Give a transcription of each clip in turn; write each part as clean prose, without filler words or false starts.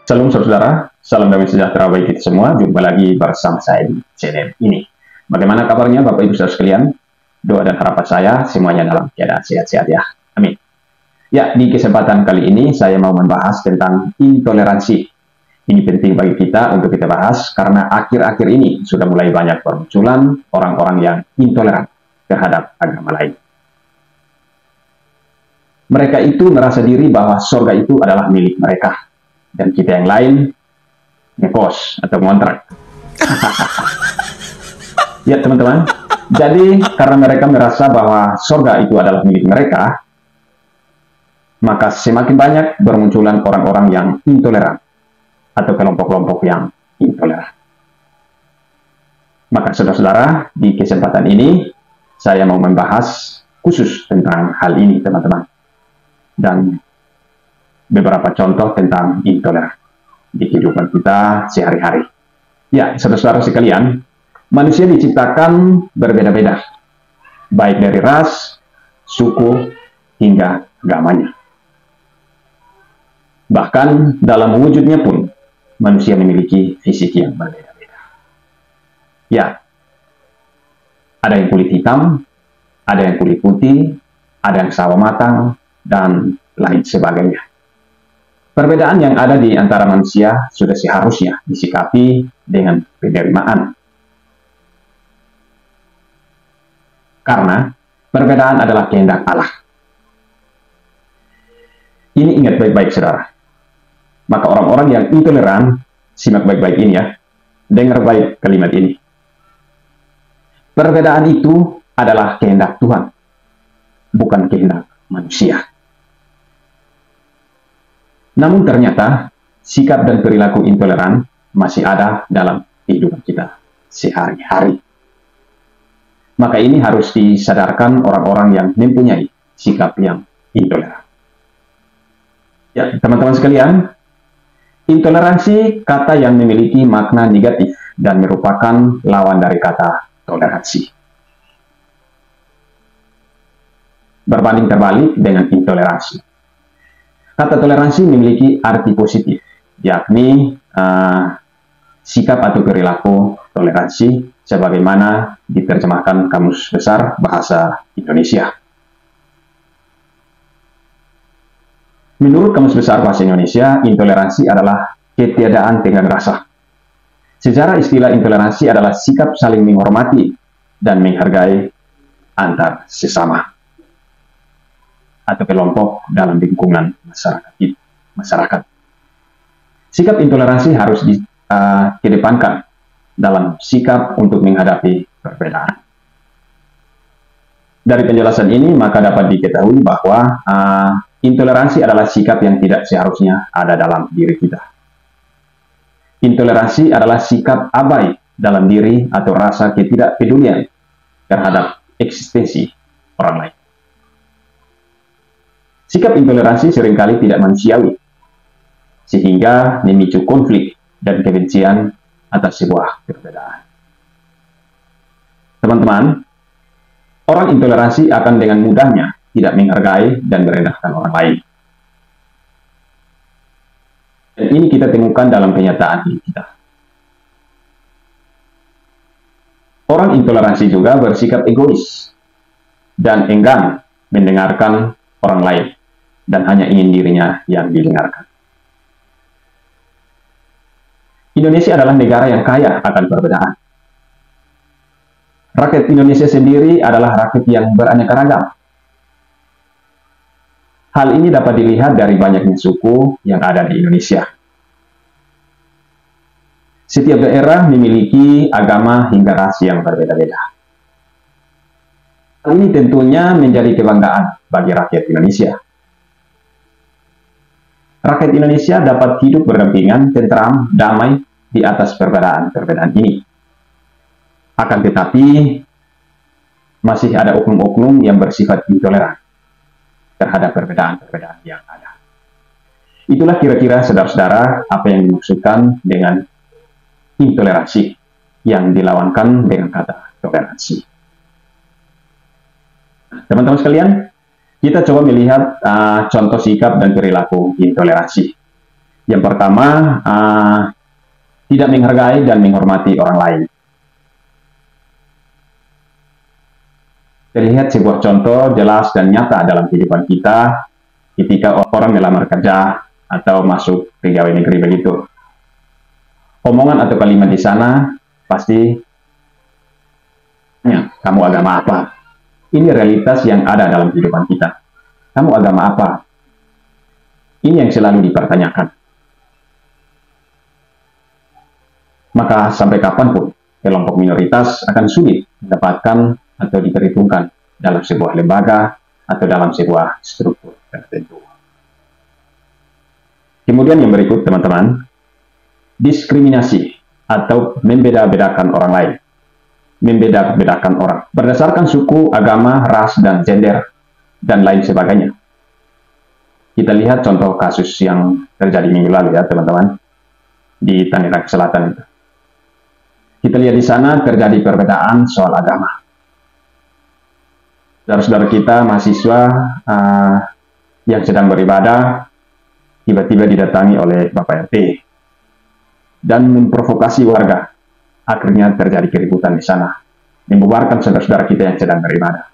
Salam saudara, salam damai sejahtera bagi kita semua. Jumpa lagi bersama saya di channel ini. Bagaimana kabarnya Bapak Ibu Saudara sekalian? Doa dan harapan saya semuanya dalam keadaan sehat-sehat ya. Amin. Ya, di kesempatan kali ini saya mau membahas tentang intoleransi. Ini penting bagi kita untuk kita bahas karena akhir-akhir ini sudah mulai banyak bermunculan orang-orang yang intoleran terhadap agama lain. Mereka itu merasa diri bahwa surga itu adalah milik mereka. Dan kita yang lain ngekos atau ngontrak. Ya teman-teman, jadi karena mereka merasa bahwa surga itu adalah milik mereka, maka semakin banyak bermunculan orang-orang yang intoleran atau kelompok-kelompok yang intoleran. Maka saudara-saudara, di kesempatan ini saya mau membahas khusus tentang hal ini teman-teman, dan beberapa contoh tentang intoleran di kehidupan kita sehari-hari. Ya, saudara-saudara sekalian, manusia diciptakan berbeda-beda, baik dari ras, suku, hingga agamanya. Bahkan dalam wujudnya pun, manusia memiliki fisik yang berbeda-beda. Ya, ada yang kulit hitam, ada yang kulit putih, ada yang sawo matang, dan lain sebagainya. Perbedaan yang ada di antara manusia sudah seharusnya disikapi dengan penerimaan. Karena perbedaan adalah kehendak Allah. Ini ingat baik-baik saudara. Maka orang-orang yang intoleran, simak baik-baik ini ya. Dengar baik kalimat ini. Perbedaan itu adalah kehendak Tuhan, bukan kehendak manusia. Namun ternyata sikap dan perilaku intoleran masih ada dalam kehidupan kita sehari-hari. Maka ini harus disadarkan orang-orang yang mempunyai sikap yang intoleran. Ya, teman-teman sekalian, intoleransi kata yang memiliki makna negatif dan merupakan lawan dari kata toleransi. Berbanding terbalik dengan intoleransi. Kata toleransi memiliki arti positif, yakni sikap atau perilaku toleransi sebagaimana diterjemahkan Kamus Besar Bahasa Indonesia. Menurut Kamus Besar Bahasa Indonesia, intoleransi adalah ketiadaan tenggang rasa. Secara istilah intoleransi adalah sikap saling menghormati dan menghargai antar sesama atau kelompok dalam lingkungan masyarakat. Sikap intoleransi harus dikedepankan dalam sikap untuk menghadapi perbedaan. Dari penjelasan ini, maka dapat diketahui bahwa intoleransi adalah sikap yang tidak seharusnya ada dalam diri kita. Intoleransi adalah sikap abai dalam diri atau rasa ketidakpedulian terhadap eksistensi orang lain. Sikap intoleransi seringkali tidak manusiawi, sehingga memicu konflik dan kebencian atas sebuah perbedaan. Teman-teman, orang intoleransi akan dengan mudahnya tidak menghargai dan merendahkan orang lain. Dan ini kita temukan dalam kenyataan hidup kita. Orang intoleransi juga bersikap egois dan enggan mendengarkan orang lain, dan hanya ingin dirinya yang didengarkan. Indonesia adalah negara yang kaya akan perbedaan. Rakyat Indonesia sendiri adalah rakyat yang beraneka ragam. Hal ini dapat dilihat dari banyaknya suku yang ada di Indonesia. Setiap daerah memiliki agama hingga ras yang berbeda-beda. Hal ini tentunya menjadi kebanggaan bagi rakyat Indonesia. Rakyat Indonesia dapat hidup berdampingan, tentram, damai di atas perbedaan-perbedaan ini. Akan tetapi, masih ada oknum-oknum yang bersifat intoleran terhadap perbedaan-perbedaan yang ada. Itulah kira-kira saudara-saudara apa yang dimaksudkan dengan intoleransi yang dilawankan dengan kata toleransi. Teman-teman sekalian, kita coba melihat contoh sikap dan perilaku intoleransi. Yang pertama, tidak menghargai dan menghormati orang lain. Terlihat sebuah contoh jelas dan nyata dalam kehidupan kita ketika orang melamar kerja atau masuk pegawai negeri begitu. Omongan atau kalimat di sana pasti, ya, kamu agama apa? Ini realitas yang ada dalam kehidupan kita. Kamu agama apa? Ini yang selalu dipertanyakan. Maka sampai kapanpun kelompok minoritas akan sulit mendapatkan atau diperhitungkan dalam sebuah lembaga atau dalam sebuah struktur tertentu. Kemudian yang berikut, teman-teman, diskriminasi atau membeda-bedakan orang lain. Membeda-bedakan orang berdasarkan suku, agama, ras, dan gender, dan lain sebagainya. Kita lihat contoh kasus yang terjadi minggu lalu ya, teman-teman, di Tangerang Selatan itu. Kita lihat di sana terjadi perbedaan soal agama. Saudara-saudara kita, mahasiswa yang sedang beribadah, tiba-tiba didatangi oleh Bapak RT dan memprovokasi warga. Akhirnya terjadi keributan di sana, membubarkan saudara-saudara kita yang sedang beribadah.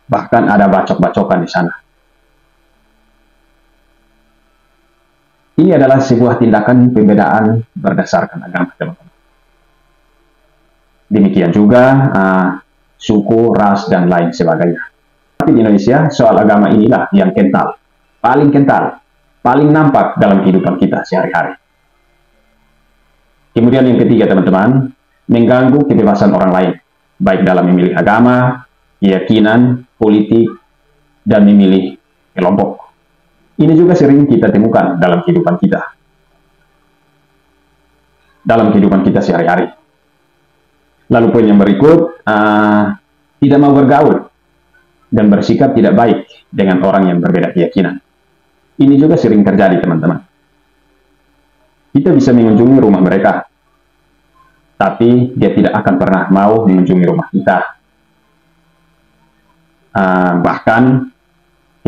Bahkan ada bacok-bacokan di sana. Ini adalah sebuah tindakan pembedaan berdasarkan agama, teman-teman. Demikian juga suku, ras, dan lain sebagainya. Tapi di Indonesia, soal agama inilah yang kental, paling nampak dalam kehidupan kita sehari-hari. Kemudian yang ketiga, teman-teman, mengganggu kebebasan orang lain, baik dalam memilih agama, keyakinan, politik, dan memilih kelompok. Ini juga sering kita temukan dalam kehidupan kita. Dalam kehidupan kita sehari-hari. Lalu poin yang berikut, tidak mau bergaul dan bersikap tidak baik dengan orang yang berbeda keyakinan. Ini juga sering terjadi, teman-teman. Kita bisa mengunjungi rumah mereka, tapi dia tidak akan pernah mau mengunjungi rumah kita. Bahkan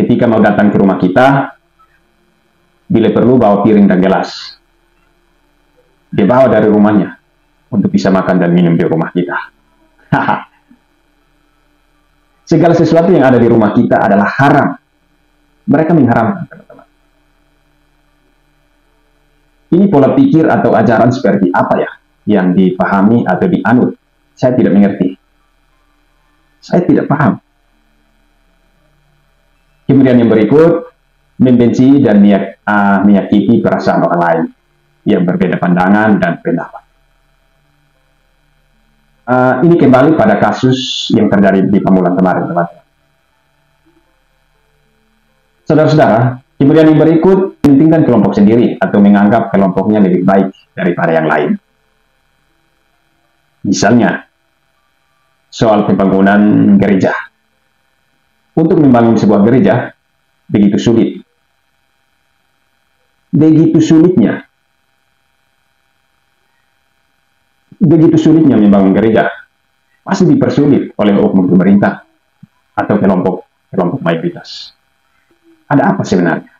ketika mau datang ke rumah kita, bila perlu bawa piring dan gelas, dia bawa dari rumahnya untuk bisa makan dan minum di rumah kita. Segala sesuatu yang ada di rumah kita adalah haram. Mereka mengharamkan, teman-teman. Ini pola pikir atau ajaran seperti apa ya yang dipahami atau dianut? Saya tidak mengerti. Saya tidak paham. Kemudian yang berikut, membenci dan menyakiti perasaan orang lain yang berbeda pandangan dan pendapat. Ini kembali pada kasus yang terjadi di Pamulang kemarin, teman-teman. Saudara-saudara, kemudian yang berikut, mementingkan kelompok sendiri atau menganggap kelompoknya lebih baik daripada yang lain. Misalnya, soal pembangunan gereja. Untuk membangun sebuah gereja, begitu sulit. Begitu sulitnya membangun gereja. Pasti dipersulit oleh oknum pemerintah atau kelompok mayoritas. Ada apa sebenarnya?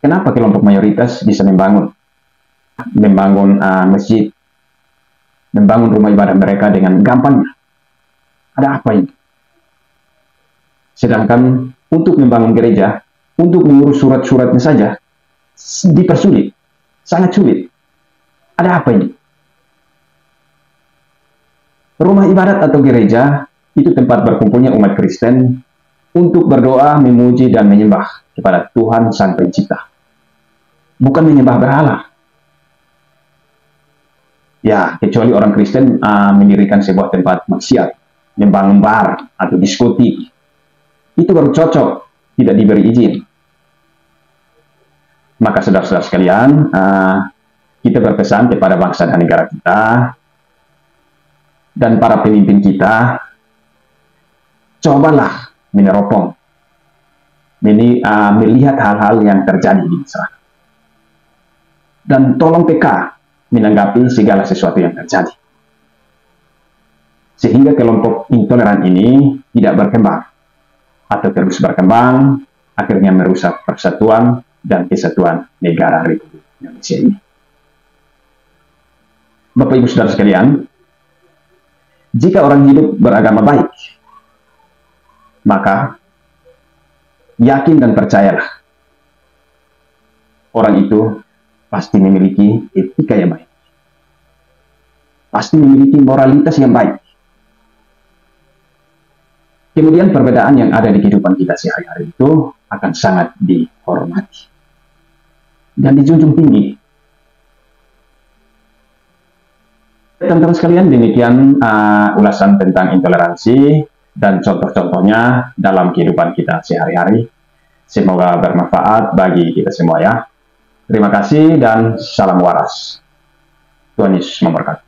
Kenapa kelompok mayoritas bisa membangun masjid, membangun rumah ibadah mereka dengan gampangnya? Ada apa ini? Sedangkan untuk membangun gereja, untuk mengurus surat-suratnya saja, dipersulit, sangat sulit. Ada apa ini? Rumah ibadat atau gereja itu tempat berkumpulnya umat Kristen untuk berdoa, memuji, dan menyembah kepada Tuhan Sang Pencipta. Bukan menyembah berhala. Ya, kecuali orang Kristen mendirikan sebuah tempat maksiat, membangun bar atau diskotik. Itu baru cocok, tidak diberi izin. Maka saudara-saudara sekalian, kita berpesan kepada bangsa dan negara kita, dan para pemimpin kita, cobalah meneropong, melihat hal-hal yang terjadi di masyarakat. Dan tolong peka menanggapi segala sesuatu yang terjadi. Sehingga kelompok intoleran ini tidak berkembang, atau terus berkembang, akhirnya merusak persatuan dan kesatuan negara Republik Indonesia ini. Bapak Ibu Saudara sekalian, jika orang hidup beragama baik, maka yakin dan percayalah, orang itu pasti memiliki etika yang baik, pasti memiliki moralitas yang baik. Kemudian perbedaan yang ada di kehidupan kita sehari-hari itu akan sangat dihormati dan dijunjung tinggi. Teman-teman sekalian, demikian ulasan tentang intoleransi dan contoh-contohnya dalam kehidupan kita sehari-hari. Semoga bermanfaat bagi kita semua ya. Terima kasih dan salam waras. Tuhan Yesus memberkati.